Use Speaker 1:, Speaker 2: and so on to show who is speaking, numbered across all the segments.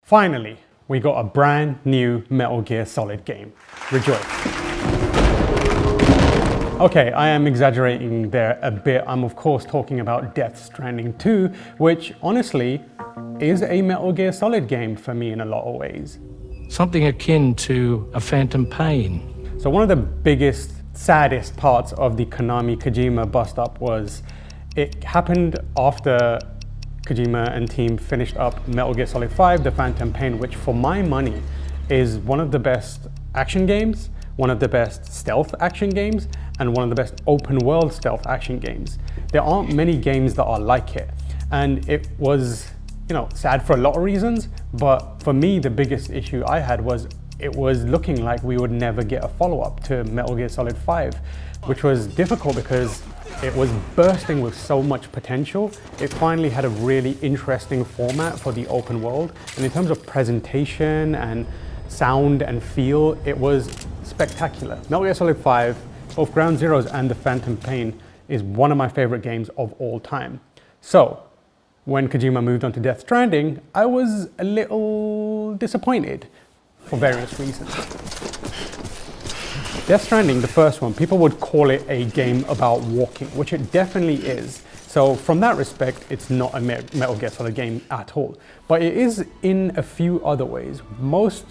Speaker 1: Finally, we got a brand new Metal Gear Solid game. Rejoice. Okay, I am exaggerating there a bit. I'm of course talking about Death Stranding 2, which honestly is a Metal Gear Solid game for me in a lot of ways.
Speaker 2: Something akin to a phantom pain.
Speaker 1: So one of the biggest, saddest parts of the Konami-Kojima bust-up was it happened after Kojima and team finished up Metal Gear Solid 5, The Phantom Pain, which for my money is one of the best action games, one of the best stealth action games, and one of the best open world stealth action games. There aren't many games that are like it. And it was, sad for a lot of reasons, but for me, the biggest issue I had was it was looking like we would never get a follow-up to Metal Gear Solid 5, which was difficult because it was bursting with so much potential. It finally had a really interesting format for the open world. And in terms of presentation and sound and feel, it was spectacular. Metal Gear Solid 5, both Ground Zeroes and The Phantom Pain, is one of my favorite games of all time. So, when Kojima moved on to Death Stranding, I was a little disappointed for various reasons. Death Stranding, the first one, people would call it a game about walking, which it definitely is. So from that respect, it's not a Metal Gear Solid game at all. But it is in a few other ways. Most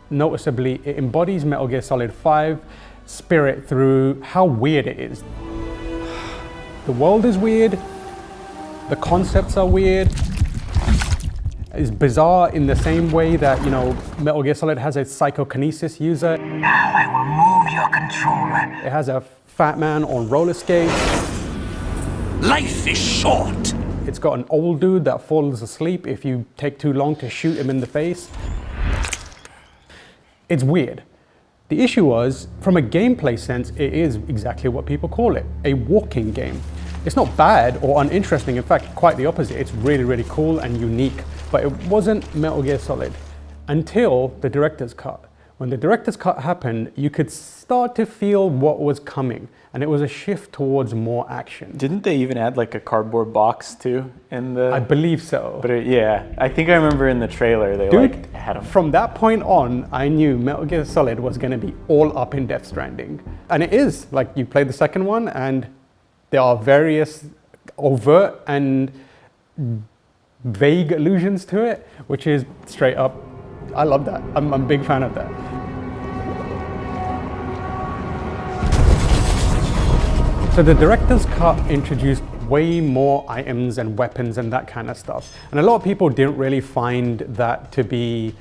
Speaker 1: noticeably, it embodies Metal Gear Solid 5 spirit through how weird it is. The world is weird, the concepts are weird. It's bizarre in the same way that, Metal Gear Solid has a psychokinesis user.
Speaker 3: Now I will move your controller.
Speaker 1: It has a fat man on roller skates.
Speaker 3: Life is short.
Speaker 1: It's got an old dude that falls asleep if you take too long to shoot him in the face. It's weird. The issue was, from a gameplay sense, it is exactly what people call it, a walking game. It's not bad or uninteresting, in fact, quite the opposite. It's really, really cool and unique, but it wasn't Metal Gear Solid until the director's cut. When the director's cut happened, you could start to feel what was coming, and it was a shift towards more action.
Speaker 4: Didn't they even add like a cardboard box too in the?
Speaker 1: I believe so.
Speaker 4: But I think I remember in the trailer they had them.
Speaker 1: From that point on, I knew Metal Gear Solid was going to be all up in Death Stranding, and it is. Like, you play the second one, and there are various overt and vague allusions to it, which is straight up, I love that. I'm a big fan of that. So the director's cut introduced way more items and weapons and that kind of stuff. And a lot of people didn't really find that to be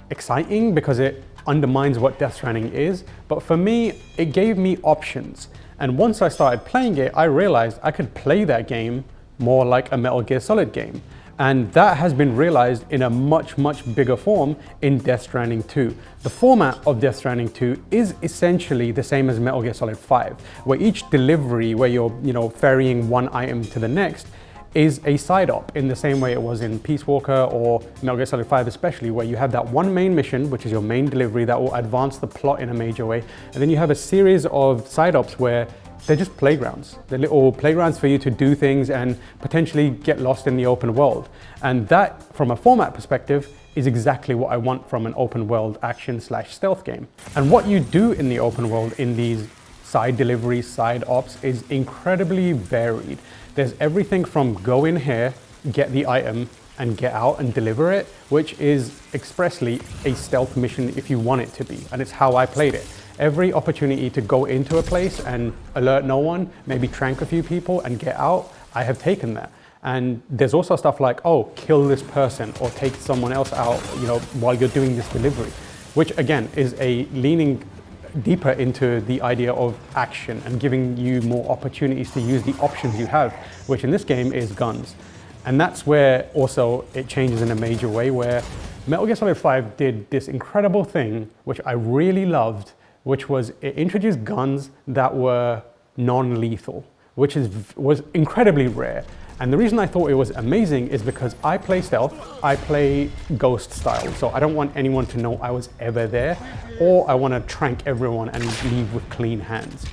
Speaker 1: exciting because it undermines what Death Stranding is. But for me, it gave me options. And once I started playing it, I realized I could play that game more like a Metal Gear Solid game. And that has been realized in a much, much bigger form in Death Stranding 2. The format of Death Stranding 2 is essentially the same as Metal Gear Solid 5, where each delivery, where you're ferrying one item to the next, is a side op in the same way it was in Peace Walker or Metal Gear Solid 5 especially, where you have that one main mission, which is your main delivery that will advance the plot in a major way. And then you have a series of side ops where they're just playgrounds. They're little playgrounds for you to do things and potentially get lost in the open world. And that, from a format perspective, is exactly what I want from an open world action/stealth game. And what you do in the open world in these side deliveries, side ops, is incredibly varied. There's everything from go in here, get the item, and get out and deliver it, which is expressly a stealth mission if you want it to be. And it's how I played it. Every opportunity to go into a place and alert no one, maybe trank a few people and get out, I have taken that. And there's also stuff like, oh, kill this person or take someone else out, while you're doing this delivery, which again is a leaning deeper into the idea of action and giving you more opportunities to use the options you have, which in this game is guns. And that's where also it changes in a major way, where Metal Gear Solid 5 did this incredible thing, which I really loved, which was it introduced guns that were non-lethal, which was incredibly rare. And the reason I thought it was amazing is because I play stealth, I play ghost style, so I don't want anyone to know I was ever there, or I want to trank everyone and leave with clean hands.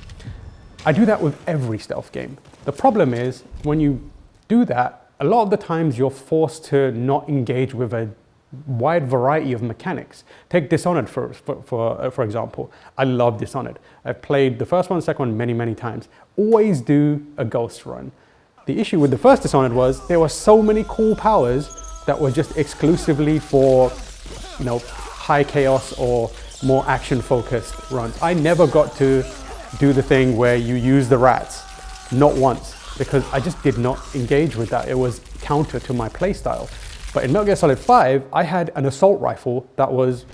Speaker 1: I do that with every stealth game. The problem is, when you do that, a lot of the times you're forced to not engage with a wide variety of mechanics. Take Dishonored for example. I love Dishonored. I've played the first one, second one many times. Always do a ghost run. The issue with the first Dishonored was there were so many cool powers that were just exclusively for, you know, high chaos or more action focused runs. I never got to do the thing where you use the rats, not once, because I just did not engage with that. It was counter to my playstyle. But in Metal Gear Solid 5, I had an assault rifle that was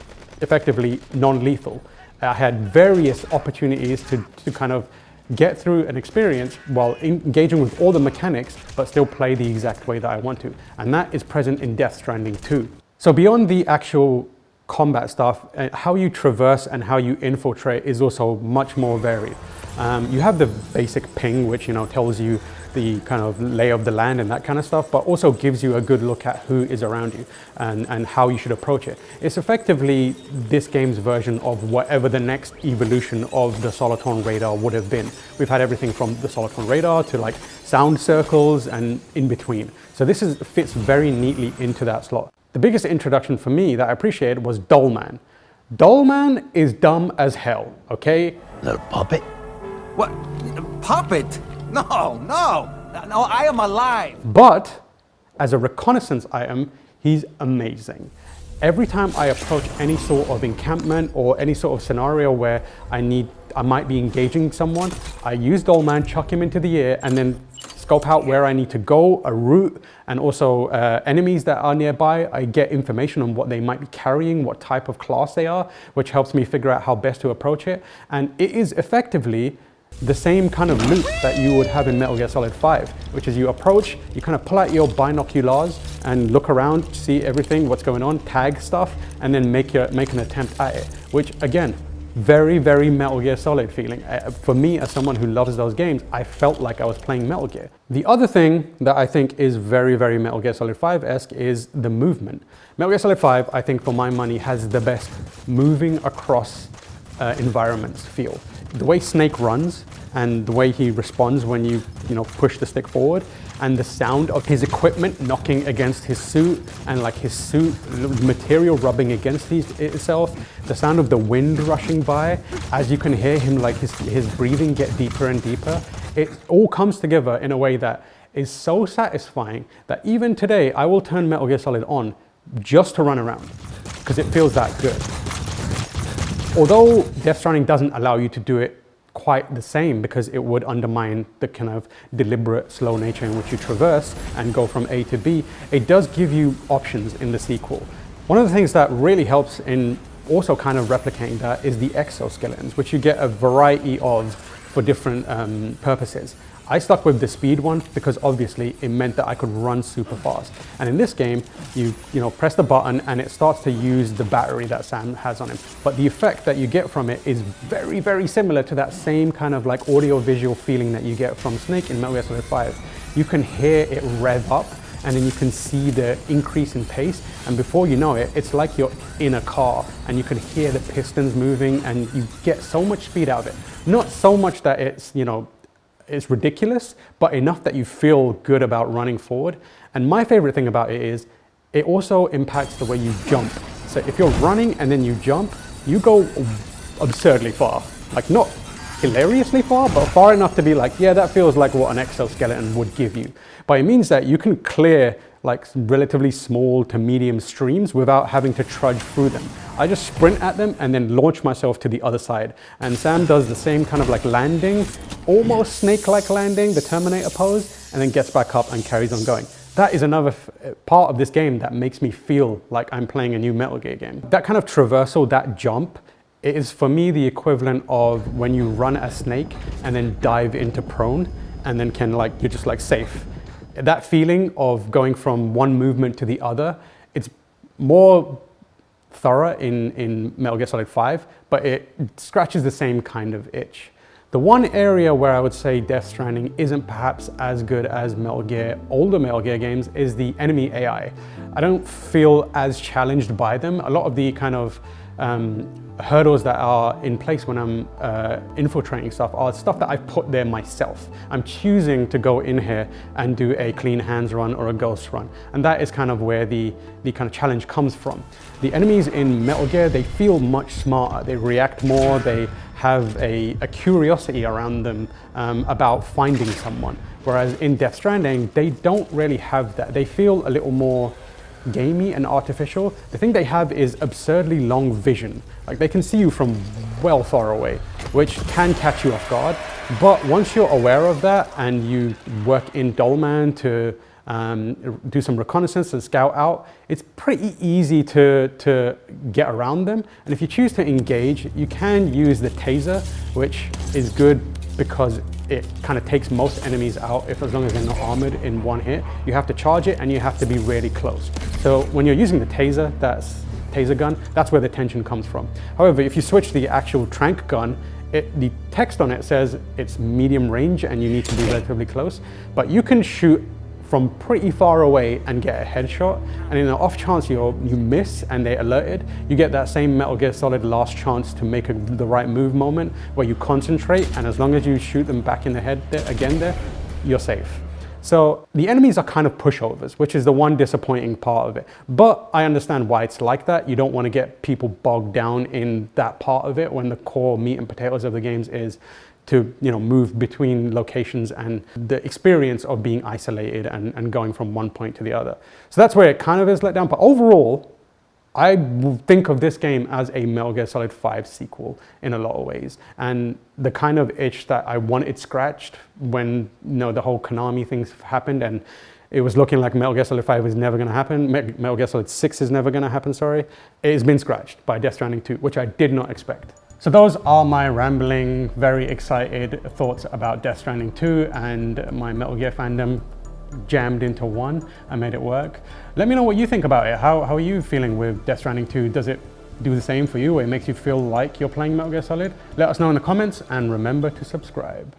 Speaker 1: effectively non-lethal. I had various opportunities to kind of get through an experience while engaging with all the mechanics, but still play the exact way that I want to. And that is present in Death Stranding 2. So beyond the actual combat stuff, how you traverse and how you infiltrate is also much more varied. You have the basic ping, which, you know, tells you the kind of lay of the land and that kind of stuff, but also gives you a good look at who is around you and how you should approach it. It's effectively this game's version of whatever the next evolution of the Soliton radar would have been. We've had everything from the Soliton radar to like sound circles and in between. So this fits very neatly into that slot. The biggest introduction for me that I appreciated was Dollman. Dollman is dumb as hell, okay?
Speaker 5: Little puppet.
Speaker 6: What? Puppet? No, I am alive.
Speaker 1: But as a reconnaissance item, he's amazing. Every time I approach any sort of encampment or any sort of scenario where I might be engaging someone, I use Dollman, chuck him into the air, and then scope out where I need to go, a route, and also enemies that are nearby. I get information on what they might be carrying, what type of class they are, which helps me figure out how best to approach it. And it is effectively the same kind of loop that you would have in Metal Gear Solid 5, which is you approach, you kind of pull out your binoculars and look around, see everything, what's going on, tag stuff, and then make an attempt at it, which again, very Metal Gear Solid feeling. For me, as someone who loves those games, I felt like I was playing Metal Gear. The other thing that I think is very Metal Gear Solid 5-esque is the movement. Metal Gear Solid 5, I think for my money, has the best moving across environments feel. The way Snake runs and the way he responds when you push the stick forward, and the sound of his equipment knocking against his suit and like his suit material rubbing against itself, the sound of the wind rushing by as you can hear him, like his breathing get deeper and deeper. It all comes together in a way that is so satisfying that even today I will turn Metal Gear Solid on just to run around because it feels that good. Although Death Stranding doesn't allow you to do it quite the same because it would undermine the kind of deliberate slow nature in which you traverse and go from A to B, it does give you options in the sequel. One of the things that really helps in also kind of replicating that is the exoskeletons, which you get a variety of for different purposes. I stuck with the speed one because obviously it meant that I could run super fast. And in this game, you press the button and it starts to use the battery that Sam has on him. But the effect that you get from it is very similar to that same kind of like audio-visual feeling that you get from Snake in Metal Gear Solid 5. You can hear it rev up and then you can see the increase in pace. And before you know it, it's like you're in a car and you can hear the pistons moving and you get so much speed out of it. Not so much that it's ridiculous, but enough that you feel good about running forward. And my favorite thing about it is it also impacts the way you jump. So if you're running and then you jump, you go absurdly far. Like not hilariously far, but far enough to be like, yeah, that feels like what an exoskeleton would give you. But it means that you can clear like relatively small to medium streams without having to trudge through them. I just sprint at them and then launch myself to the other side. And Sam does the same kind of like landing, almost snake-like landing, the Terminator pose, and then gets back up and carries on going. That is another part of this game that makes me feel like I'm playing a new Metal Gear game. That kind of traversal, that jump, it is for me the equivalent of when you run a snake and then dive into prone and then you're just like safe. That feeling of going from one movement to the other, it's more thorough in Metal Gear Solid 5, but it scratches the same kind of itch. The one area where I would say Death Stranding isn't perhaps as good as older Metal Gear games is the enemy AI. I don't feel as challenged by them. A lot of the kind of hurdles that are in place when I'm infiltrating stuff are stuff that I've put there myself. I'm choosing to go in here and do a clean hands run or a ghost run. And that is kind of where the kind of challenge comes from. The enemies in Metal Gear, they feel much smarter. They react more, they have a curiosity around them about finding someone. Whereas in Death Stranding, they don't really have that. They feel a little more gamey and artificial. The thing they have is absurdly long vision. Like they can see you from well far away, which can catch you off guard. But once you're aware of that and you work in Dolman to do some reconnaissance and scout out, it's pretty easy to get around them. And if you choose to engage, you can use the taser, which is good because it kind of takes most enemies out as long as they're not armored in one hit. You have to charge it and you have to be really close. So when you're using the taser, taser gun, that's where the tension comes from. However, if you switch the actual tranq gun, the text on it says it's medium range and you need to be relatively close, but you can shoot from pretty far away and get a headshot, and in the off chance you miss and they're alerted, you get that same Metal Gear Solid last chance to make the right move moment where you concentrate, and as long as you shoot them back in the head there, you're safe. So the enemies are kind of pushovers, which is the one disappointing part of it. But I understand why it's like that. You don't want to get people bogged down in that part of it when the core meat and potatoes of the games is to move between locations and the experience of being isolated and going from one point to the other. So that's where it kind of is let down. But overall, I think of this game as a Metal Gear Solid 5 sequel in a lot of ways. And the kind of itch that I wanted scratched when the whole Konami things happened and it was looking like Metal Gear Solid 5 was never going to happen, Metal Gear Solid 6 is never going to happen, sorry. It has been scratched by Death Stranding 2, which I did not expect. So those are my rambling, very excited thoughts about Death Stranding 2 and my Metal Gear fandom jammed into one. I made it work. Let me know what you think about it. How are you feeling with Death Stranding 2? Does it do the same for you, where it makes you feel like you're playing Metal Gear Solid? Let us know in the comments and remember to subscribe.